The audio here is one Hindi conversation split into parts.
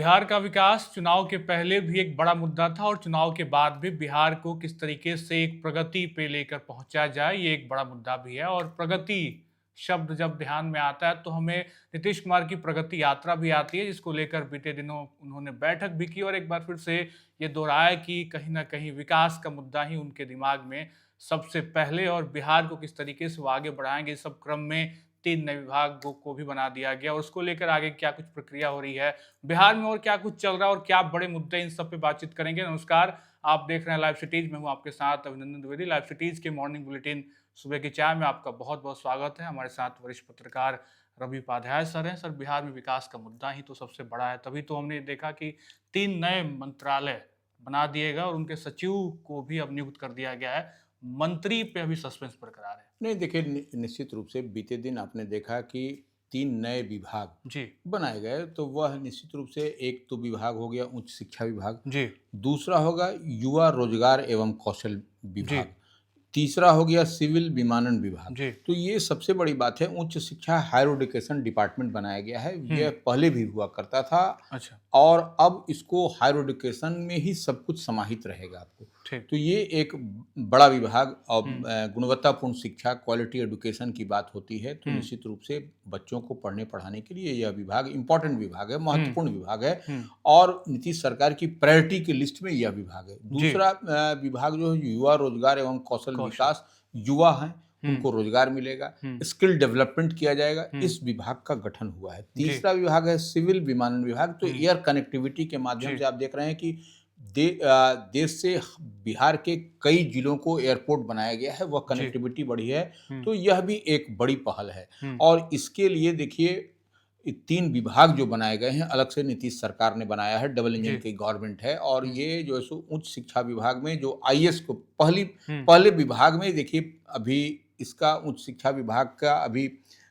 बिहार का विकास चुनाव के पहले भी एक बड़ा मुद्दा था और चुनाव के बाद भी बिहार को किस तरीके से एक प्रगति पे लेकर पहुंचा जाए, ये एक बड़ा मुद्दा भी है। और प्रगति शब्द जब ध्यान में आता है तो हमें नीतीश कुमार की प्रगति यात्रा भी आती है, जिसको लेकर बीते दिनों उन्होंने बैठक भी की और एक बार फिर से ये दोहराया कि कहीं ना कहीं विकास का मुद्दा ही उनके दिमाग में सबसे पहले, और बिहार को किस तरीके से वो आगे बढ़ाएंगे। इस सब क्रम में 3 नए विभागों को भी बना दिया गया और उसको लेकर आगे क्या कुछ प्रक्रिया हो रही है बिहार में और क्या कुछ चल रहा है और क्या बड़े मुद्दे, इन सब पे बातचीत करेंगे। नमस्कार, आप देख रहे हैं लाइव सिटीज। मैं हूं आपके साथ अभिनंदन द्विवेदी। लाइव सिटीज के मॉर्निंग बुलेटिन सुबह की चाय में आपका बहुत बहुत स्वागत है। हमारे साथ वरिष्ठ पत्रकार रवि उपाध्याय सर हैं। सर, बिहार में विकास का मुद्दा ही तो सबसे बड़ा है, तभी तो हमने देखा कि 3 नए मंत्रालय बना दिए गए और उनके सचिव को भी अब नियुक्त कर दिया गया है। मंत्री पे अभी सस्पेंस बरकरार है। नहीं, देखिए, निश्चित रूप से बीते दिन आपने देखा कि 3 नए विभाग जी बनाए गए, तो वह निश्चित रूप से एक तो विभाग हो गया उच्च शिक्षा विभाग, जी दूसरा होगा युवा रोजगार एवं कौशल जी विभाग, तीसरा हो गया सिविल विमानन विभाग। जी। तो ये सबसे बड़ी बात है, उच्च शिक्षा हायर एजुकेशन डिपार्टमेंट बनाया गया है। यह पहले भी हुआ करता था अच्छा, और अब इसको हायर एजुकेशन में ही सब कुछ समाहित रहेगा आपको। ठीक। तो ये एक बड़ा विभाग और गुणवत्तापूर्ण शिक्षा, क्वालिटी एजुकेशन की बात होती है, तो निश्चित रूप से बच्चों को पढ़ने पढ़ाने के लिए यह विभाग इम्पोर्टेंट विभाग है, महत्वपूर्ण विभाग है और नीतीश सरकार की प्रायोरिटी की लिस्ट में यह विभाग है। दूसरा विभाग जो है युवा रोजगार एवं कौशल विकास, युवा है उनको रोजगार मिलेगा, स्किल डेवलपमेंट किया जाएगा, इस विभाग का गठन हुआ है। तीसरा विभाग है सिविल विमानन विभाग। तो एयर कनेक्टिविटी के माध्यम से आप देख रहे हैं कि देश से बिहार के कई जिलों को एयरपोर्ट बनाया गया है, वह कनेक्टिविटी बढ़ी है, तो यह भी एक बड़ी पहल है। और इसके लिए देखिए 3 विभाग जो बनाए गए हैं अलग से नीतीश सरकार ने बनाया है, डबल इंजन की गवर्नमेंट है। और ये जो है सो उच्च शिक्षा विभाग में जो आईएएस को पहले विभाग में देखिए, अभी इसका उच्च शिक्षा विभाग का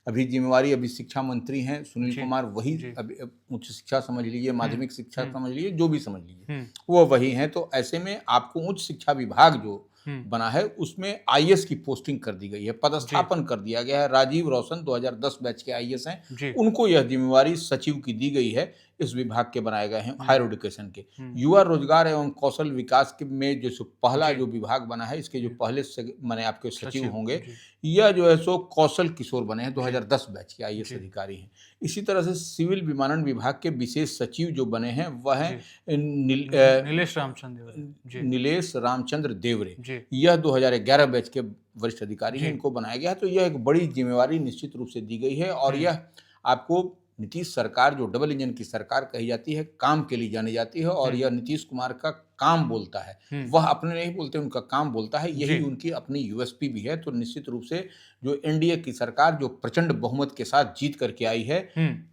अभी जिम्मेवारी अभी शिक्षा मंत्री हैं सुनील कुमार, वही अभी उच्च शिक्षा समझ लीजिए, माध्यमिक शिक्षा समझ लीजिए, जो भी समझ लीजिए वो वही हैं। तो ऐसे में आपको उच्च शिक्षा विभाग जो बना है उसमें आईएएस की पोस्टिंग कर दी गई है, पदस्थापन कर दिया गया है। राजीव रोशन 2010 बैच के आईएएस हैं, उनको यह जिम्मेवारी सचिव की दी गई है, इस विभाग के बनाए गए हैं हायर एजुकेशन के। युवा रोजगार एवं कौशल विकास के में जो पहला जो विभाग बना है, इसके जो पहले माने आपके सचिव होंगे, यह जो है सो कौशल किशोर बने हैं, 2010 बैच के आईएएस अधिकारी हैं। इसी तरह से सिविल विमानन विभाग के विशेष सचिव जो बने हैं वह है नीलेश रामचंद्र देवरे, यह 2011 बैच के वरिष्ठ अधिकारी हैं, इनको बनाया गया है। तो यह एक बड़ी जिम्मेवारी निश्चित रूप से दी गई है और यह आपको नीतीश सरकार जो डबल इंजन की सरकार कही जाती है, काम के लिए जानी जाती है और यह नीतीश कुमार का काम बोलता है, वह अपने नहीं बोलते, उनका काम बोलता है, यही उनकी अपनी यूएसपी भी है। तो निश्चित रूप से जो एनडीए की सरकार जो प्रचंड बहुमत के साथ जीत करके आई है,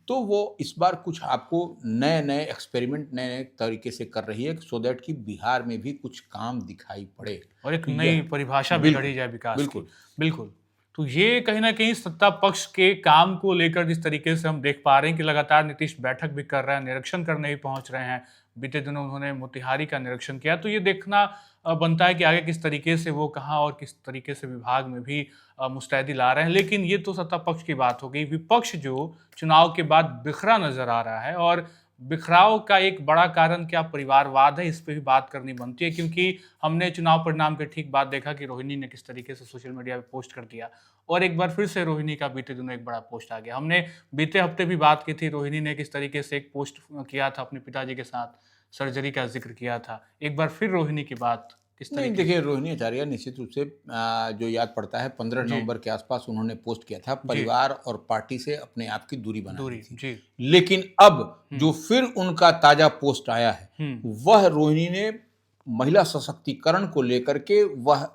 तो वो इस बार कुछ आपको नए नए एक्सपेरिमेंट नए नए तरीके से कर रही है, सो दैट कि बिहार में भी कुछ काम दिखाई पड़े और एक नई परिभाषा भी गढ़ी जाए विकास की। बिल्कुल। तो ये कहीं ना कहीं सत्ता पक्ष के काम को लेकर जिस तरीके से हम देख पा रहे हैं कि लगातार नीतीश बैठक भी कर रहे हैं, निरीक्षण करने भी पहुंच रहे हैं। बीते दिनों उन्होंने मोतिहारी का निरीक्षण किया, तो ये देखना बनता है कि आगे किस तरीके से वो कहाँ और किस तरीके से विभाग में भी मुस्तैदी ला रहे हैं। लेकिन ये तो सत्ता पक्ष की बात हो गई। विपक्ष जो चुनाव के बाद बिखरा नजर आ रहा है और बिखराव का एक बड़ा कारण क्या परिवारवाद है, इस पे भी बात करनी बनती है, क्योंकि हमने चुनाव परिणाम के ठीक बाद देखा कि रोहिणी ने किस तरीके से सोशल मीडिया पे पोस्ट कर दिया और एक बार फिर से रोहिणी का बीते दिनों एक बड़ा पोस्ट आ गया। हमने बीते हफ्ते भी बात की थी, रोहिणी ने किस तरीके से एक पोस्ट किया था, अपने पिताजी के साथ सर्जरी का जिक्र किया था। एक बार फिर रोहिणी की बात किस नहीं, तरीके देखिए, रोहिणी आचार्य निश्चित रूप से जो याद पड़ता है 15 नवंबर के आसपास उन्होंने पोस्ट किया था, परिवार और पार्टी से अपने आप की दूरी बनानी थी। लेकिन अब जो फिर उनका ताजा पोस्ट आया है, वह रोहिणी ने महिला सशक्तिकरण को लेकर के वह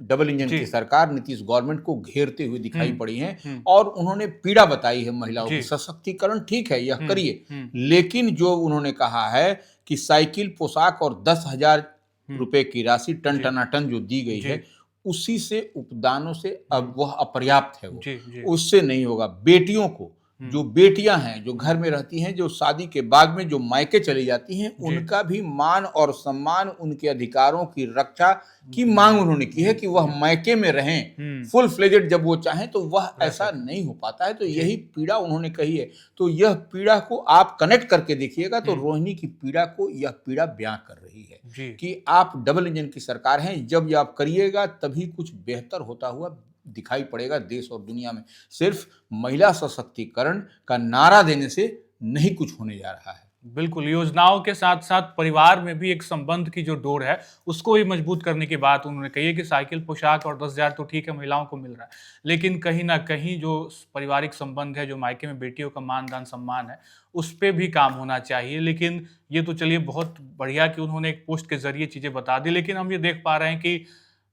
डबल इंजन की सरकार नीतीश गवर्नमेंट को घेरते हुए दिखाई पड़ी हैं और उन्होंने पीड़ा बताई है महिलाओं की। सशक्तिकरण ठीक है, यह करिए, लेकिन जो उन्होंने कहा है कि साइकिल, पोशाक और 10,000 रुपए की राशि टन टनाटन जो दी गई है, उसी से उपदानों से अब वह अपर्याप्त है, वो उससे नहीं होगा। बेटियों को जो बेटियां हैं जो घर में रहती हैं, जो शादी के बाद में जो मायके चली जाती हैं, उनका भी मान और सम्मान, उनके अधिकारों की रक्षा की मांग उन्होंने की है कि वह मायके में रहें फुल फ्लेजेड जब वो चाहें, तो वह ऐसा नहीं हो पाता है। तो यही पीड़ा उन्होंने कही है। तो यह पीड़ा को आप कनेक्ट करके देखिएगा तो रोहिणी की पीड़ा को यह पीड़ा बयां कर रही है कि आप डबल इंजन की सरकार हैं, जब ये आप करिएगा तभी कुछ बेहतर होता हुआ दिखाई पड़ेगा देश और दुनिया में। सिर्फ महिला सशक्तिकरण का नारा देने से नहीं कुछ होने जा रहा है। बिल्कुल, योजनाओं के साथ साथ परिवार में भी एक संबंध की जो डोर है उसको भी मजबूत करने की बात उन्होंने कही है कि साइकिल, पोशाक और 10,000 तो ठीक है महिलाओं को मिल रहा है, लेकिन कहीं ना कहीं जो पारिवारिक संबंध है, जो मायके में बेटियों का मान दान सम्मान है, उस पर भी काम होना चाहिए। लेकिन ये तो चलिए बहुत बढ़िया कि उन्होंने एक पोस्ट के जरिए चीजें बता दी, लेकिन हम ये देख पा रहे हैं कि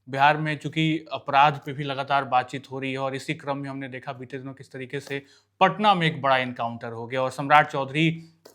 बिहार में चूंकि अपराध पे भी लगातार बातचीत हो रही है और इसी क्रम में हमने देखा बीते दिनों किस तरीके से पटना में एक बड़ा एनकाउंटर हो गया और सम्राट चौधरी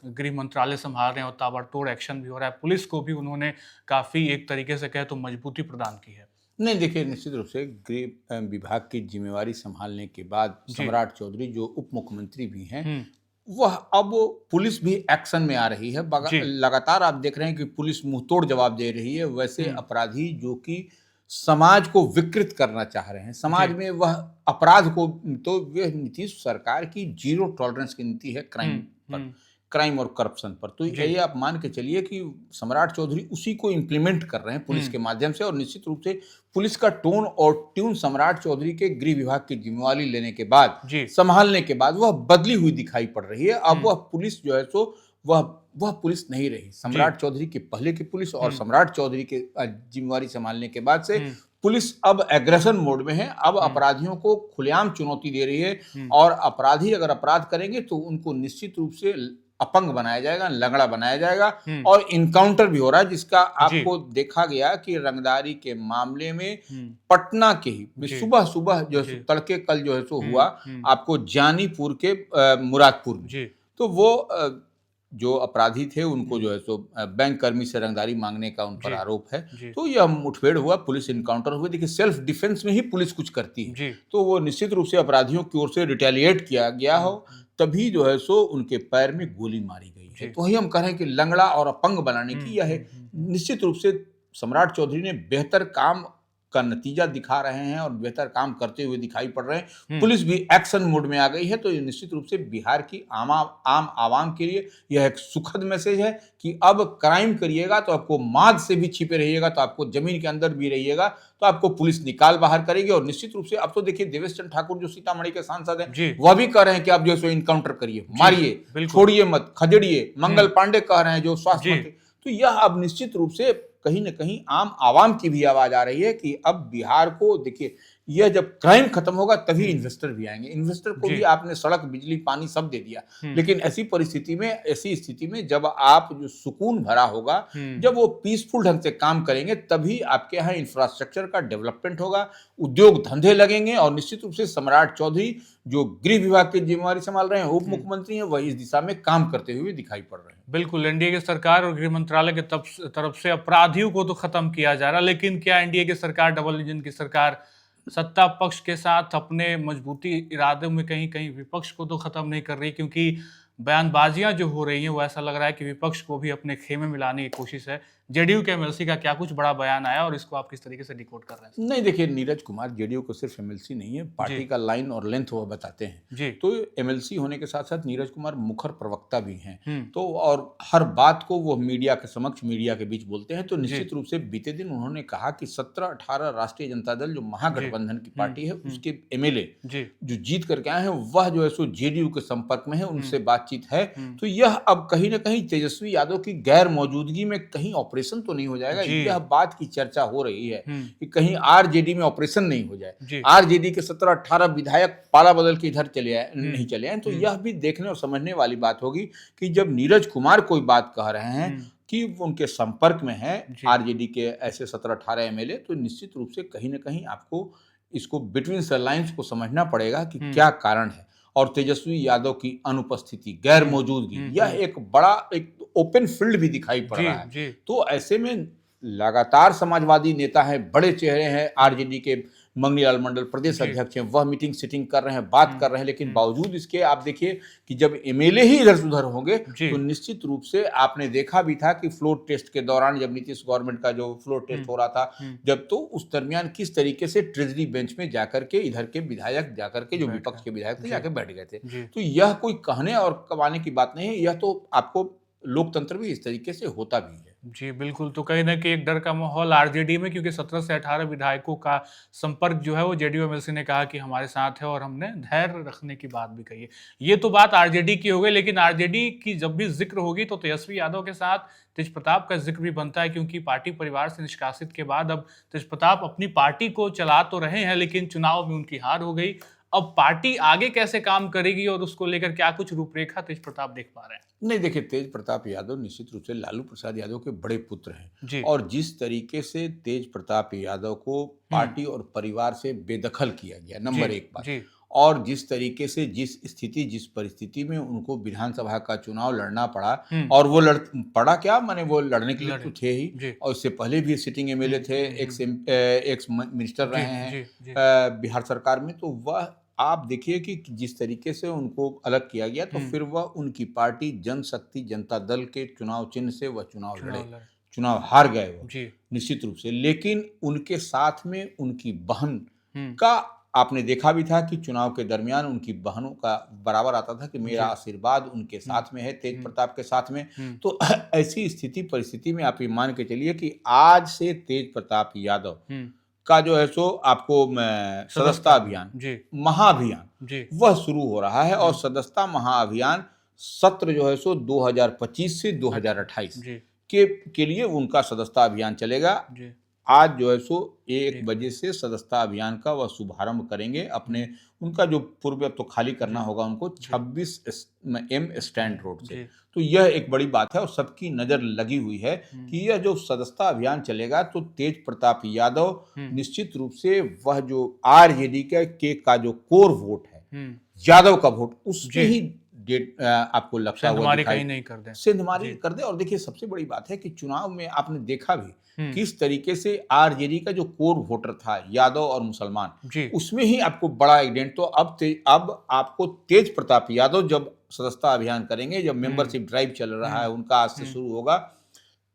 गृह मंत्रालय संभाल रहे हैं और ताबड़तोड़ एक्शन भी हो रहा है। पुलिस को भी उन्होंने काफी एक तरीके से कहे तो मजबूती प्रदान की है। नहीं, देखिए, निश्चित रूप से गृह विभाग की जिम्मेवारी संभालने के बाद सम्राट चौधरी जो उप मुख्यमंत्री भी हैं, वह अब पुलिस भी एक्शन में आ रही है। लगातार आप देख रहे हैं कि पुलिस मुंहतोड़ जवाब दे रही है। वैसे अपराधी जो कि समाज को विकृत करना चाह रहे हैं, समाज में वह अपराध को, तो वह नीतीश सरकार की जीरो टॉलरेंस की नीति है क्राइम पर, क्राइम और करप्शन पर। तो ये आप मान के चलिए कि सम्राट चौधरी उसी को इम्प्लीमेंट कर रहे हैं पुलिस के माध्यम से। और निश्चित रूप से पुलिस का टोन और ट्यून सम्राट चौधरी के गृह विभाग की जिम्मेवारी लेने के बाद, संभालने के बाद, वह बदली हुई दिखाई पड़ रही है। अब वह पुलिस जो है सो वह पुलिस नहीं रही। सम्राट चौधरी के पहले की पुलिस और सम्राट चौधरी के जिम्मेवारी संभालने के बाद से पुलिस अब एग्रेशन मोड में है। अब अपराधियों को खुलेआम चुनौती दे रही है और अपराधी अगर अपराध करेंगे तो उनको निश्चित रूप से अपंग बनाया जाएगा, लंगड़ा बनाया जाएगा। और इनकाउंटर भी हो रहा है, जिसका आपको देखा गया कि रंगदारी के मामले में पटना के ही सुबह सुबह जो है तड़के कल जो है सो हुआ आपको जानीपुर के मुरादपुर में। तो वो जो अपराधी थे उनको जो है सो बैंक कर्मी से रंगदारी मांगने का उन पर आरोप है। तो यह मुठभेड़ हुआ, पुलिस इनकाउंटर हुआ। देखिए, सेल्फ डिफेंस में ही पुलिस कुछ करती है, तो वो निश्चित रूप से अपराधियों की ओर से रिटेलिएट किया गया हो, तभी जो है सो उनके पैर में गोली मारी गई है। तो वही हम कह रहे हैं कि लंगड़ा और अपंग बनाने की यह है। निश्चित रूप से सम्राट चौधरी ने बेहतर काम का नतीजा दिखा रहे हैं और बेहतर काम करते हुए दिखाई पड़ रहे हैं। पुलिस भी एक्शन मोड में आ गई है। तो ये निश्चित रूप से बिहार की आम आवाम के लिए यह एक सुखद मैसेज है कि अब क्राइम करिएगा तो आपको माद से भी छिपे रहिएगा, तो आपको जमीन के अंदर भी रहिएगा तो आपको पुलिस निकाल बाहर करेगी। और निश्चित रूप से अब तो देखिए, देवेश चंद्र ठाकुर जो सीतामढ़ी के सांसद हैं, वह भी कह रहे हैं कि आप जो है इनकाउंटर करिए, मारिए, छोड़िए मत, खदेड़िए। मंगल पांडे कह रहे हैं जो स्वास्थ्य मंत्री। तो यह अब निश्चित रूप से कहीं न कहीं आम आवाम की भी आवाज आ रही है कि अब बिहार को देखिए, यह जब क्राइम खत्म होगा तभी इन्वेस्टर भी आएंगे। इन्वेस्टर को भी आपने सड़क, बिजली, पानी सब दे दिया, लेकिन ऐसी स्थिति में जब आप जो सुकून भरा होगा, जब वो पीसफुल ढंग से काम करेंगे, तभी आपके यहाँ इंफ्रास्ट्रक्चर का डेवलपमेंट होगा, उद्योग धंधे लगेंगे। और निश्चित रूप से सम्राट चौधरी जो गृह विभाग की जिम्मेवारी संभाल रहे हैं, उप मुख्यमंत्री हैं, वह इस दिशा में काम करते हुए दिखाई पड़ रहे हैं। बिल्कुल, एनडीए की सरकार और गृह मंत्रालय की तरफ से अपराधियों को तो खत्म किया जा रहा, लेकिन क्या एनडीए की सरकार, डबल इंजन की सरकार, सत्ता पक्ष के साथ अपने मजबूती इरादे में कहीं कहीं विपक्ष को तो खत्म नहीं कर रही? क्योंकि बयानबाजियां जो हो रही हैं वो ऐसा लग रहा है कि विपक्ष को भी अपने खेमे में लाने की कोशिश है। जेडीयू के एमएलसी का क्या कुछ बड़ा बयान आया और इसको आप किस तरीके से डिकोड कर रहे हैं? नहीं, देखिए, नीरज कुमार जेडीयू को सिर्फ एमएलसी नहीं है, पार्टी का लाइन और लेंथ वो बताते हैं। तो एमएलसी होने के साथ साथ नीरज कुमार मुखर प्रवक्ता भी हैं। तो और हर बात को वो मीडिया के समक्ष, मीडिया के बीच बोलते हैं। तो निश्चित रूप से बीते दिन उन्होंने कहा कि 17-18 राष्ट्रीय जनता दल जो महागठबंधन की पार्टी है, उसके एमएलए जो जीत करके आए हैं, वह जो है सो जेडीयू के संपर्क में है, उनसे बातचीत है। तो यह अब कहीं ना कहीं तेजस्वी यादव की गैर मौजूदगी में कहीं ऑपरेशन तो नहीं हो जाएगा, यह बात की चर्चा हो रही है कि कहीं आरजेडी में ऑपरेशन नहीं हो जाए, आरजेडी के 17-18 विधायक पाला बदल के इधर नहीं चले आए। तो यह भी देखने और समझने वाली बात होगी कि जब नीरज कुमार कोई बात कह रहे हैं कि उनके संपर्क में है आरजेडी के ऐसे 17-18 एमएलए, तो निश्चित रूप से कहीं ना कहीं आपको इसको बिटवीन द लाइंस को समझना पड़ेगा कि क्या कारण है। और तेजस्वी यादव की अनुपस्थिति, गैर मौजूदगी, यह एक बड़ा एक ओपन फील्ड भी दिखाई पड़ रहा है। तो ऐसे में लगातार समाजवादी नेता हैं, बड़े चेहरे हैं आरजेडी के, मंगनीलाल मंडल प्रदेश जी। अध्यक्ष हैं, वह मीटिंग सिटिंग कर रहे हैं, बात कर रहे हैं, लेकिन बावजूद इसके आप देखिए कि जब एमएलए ही इधर से उधर होंगे जी। तो निश्चित रूप से आपने देखा भी था कि फ्लोर टेस्ट के दौरान जब नीतीश गवर्नमेंट का जो फ्लोर टेस्ट हो रहा था, जब तो उस दरमियान किस तरीके से ट्रेजरी बेंच में जाकर के इधर के विधायक जाकर के जो विपक्ष के विधायक थे जाकर बैठ गए थे। तो यह कोई कहने और कमाने की बात नहीं है, यह तो आपको लोकतंत्र भी इस तरीके से होता भी है। जी, बिल्कुल। तो कहीं न कहीं एक डर का माहौल आरजेडी में, क्योंकि 17 से 18 विधायकों का संपर्क जो है वो जेडीयू एमएलसी ने कहा कि हमारे साथ है और हमने धैर्य रखने की बात भी कही है। ये तो बात आरजेडी की हो गई, लेकिन आरजेडी की जब भी ज़िक्र होगी तो तेजस्वी यादव के साथ तेज प्रताप का ज़िक्र भी बनता है, क्योंकि पार्टी परिवार से निष्कासित के बाद अब तेज प्रताप अपनी पार्टी को चला तो रहे हैं, लेकिन चुनाव में उनकी हार हो गई। अब पार्टी आगे कैसे काम करेगी और उसको लेकर क्या कुछ रूपरेखा तेज प्रताप देख पा रहे हैं? नहीं, देखिए, तेज प्रताप यादव निश्चित रूप से लालू प्रसाद यादव के बड़े पुत्र हैं, जी। और जिस तरीके से तेज प्रताप यादव को पार्टी और परिवार से बेदखल किया गया, नंबर एक बात, जी। और जिस तरीके से जिस परिस्थिति में उनको विधानसभा का चुनाव लड़ना पड़ा, और वो पड़ा क्या, माने वो लड़ने के लिए तो थे ही, और इससे पहले भी सिटिंग एमएलए थे, एक्स मिनिस्टर रहे हैं बिहार सरकार में, तो वह आप देखिए कि जिस तरीके से उनको अलग किया गया, तो फिर वह उनकी पार्टी जनशक्ति जनता दल के चुनाव चिन्ह से वह चुनाव लड़े, चुनाव हार गए वो निश्चित रूप से। लेकिन उनके साथ में उनकी बहन का आपने देखा भी था कि चुनाव के दरमियान उनकी बहनों का बराबर आता था कि मेरा आशीर्वाद उनके साथ में है, तेज प्रताप के साथ में। तो ऐसी स्थिति परिस्थिति में आप ये मान के चलिए कि आज से तेज प्रताप यादव का जो है सो आपको सदस्यता अभियान, महाअभियान, वह शुरू हो रहा है, और सदस्यता महाअभियान सत्र जो है सो 2025 से 2028 के लिए उनका सदस्यता अभियान चलेगा। आज जो है सो 1 बजे से सदस्यता अभियान का वह शुभारंभ करेंगे। अपने उनका जो पूर्व तो खाली करना होगा उनको 26M स्टैंड रोड से। तो यह एक बड़ी बात है, और सबकी नजर लगी हुई है कि यह जो सदस्यता अभियान चलेगा, तो तेज प्रताप यादव निश्चित रूप से वह जो आरजेडी का जो कोर वोट है, यादव का वोट, उसके ही आपको लगता हुआ दिखाई नहीं कर दे। और देखिए, सबसे बड़ी बात है कि चुनाव में आपने देखा भी किस तरीके से आरजेडी का जो कोर वोटर था, यादव और मुसलमान, उसमें ही आपको बड़ा एडेंट। तो अब आपको तेज प्रताप यादव जब सदस्यता अभियान करेंगे, जब मेंबरशिप ड्राइव चल रहा है उनका आज से शुरू होगा,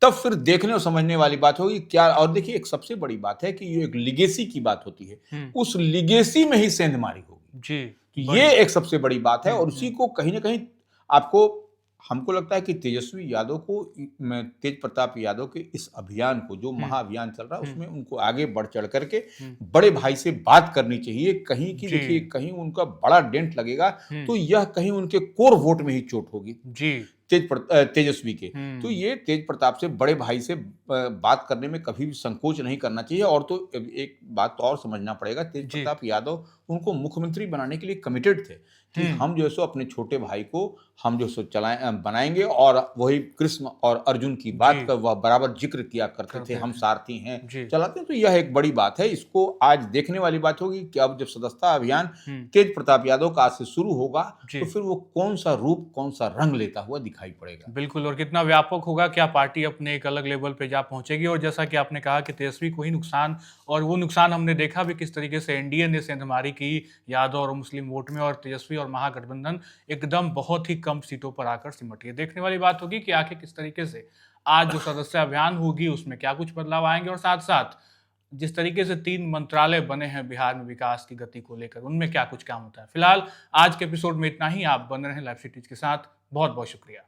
तब फिर देखने और समझने वाली बात होगी क्या। और देखिए, एक सबसे बड़ी बात है कि ये एक लिगेसी की बात होती है, उस लिगेसी में ही सेंधमारी होगी, ये एक सबसे बड़ी बात है। और उसी को कहीं ना कहीं हमको लगता है कि तेजस्वी यादव को, तेज प्रताप यादव के इस अभियान को, जो महाअभियान चल रहा है, उसमें उनको आगे बढ़ चढ़ करके बड़े भाई से बात करनी चाहिए। कहीं की देखिए, कहीं उनका बड़ा डेंट लगेगा तो यह कहीं उनके कोर वोट में ही चोट होगी तेजस्वी के। तो ये तेज प्रताप से, बड़े भाई से बात करने में कभी भी संकोच नहीं करना चाहिए। और तो एक बात तो और समझना पड़ेगा, तेज प्रताप यादव उनको मुख्यमंत्री बनाने के लिए कमिटेड थे कि हम जो है सो अपने छोटे भाई को हम जो सो बनाएंगे। और वही कृष्ण और अर्जुन की बात का वह बराबर जिक्र किया करते थे, हम सारथी हैं, चलाते हैं। तो यह एक बड़ी बात है, इसको आज देखने वाली बात होगी कि अब जब सदस्यता अभियान तेज प्रताप यादव का आज से शुरू होगा, तो फिर वो कौन सा रूप, कौन सा रंग लेता हुआ दिखाई पड़ेगा। बिल्कुल, और कितना व्यापक होगा, क्या पार्टी अपने एक अलग लेवल पे जा पहुंचेगी। और जैसा कि आपने कहा कि तेजस्वी को ही नुकसान, और वो नुकसान हमने देखा भी किस तरीके से एनडीए ने सेंधमारी की यादव और मुस्लिम वोट में, और तेजस्वी और महागठबंधन एकदम बहुत ही कम सीटों पर आकर सिमट गई। देखने वाली बात होगी कि आखिर किस तरीके से आज जो सदस्य अभियान होगी उसमें क्या कुछ बदलाव आएंगे, और साथ साथ जिस तरीके से 3 मंत्रालय बने हैं बिहार में विकास की गति को लेकर, उनमें क्या कुछ काम होता है। फिलहाल आज के एपिसोड में इतना ही। आप बने रहें लाइव सिटीज के साथ। बहुत बहुत शुक्रिया।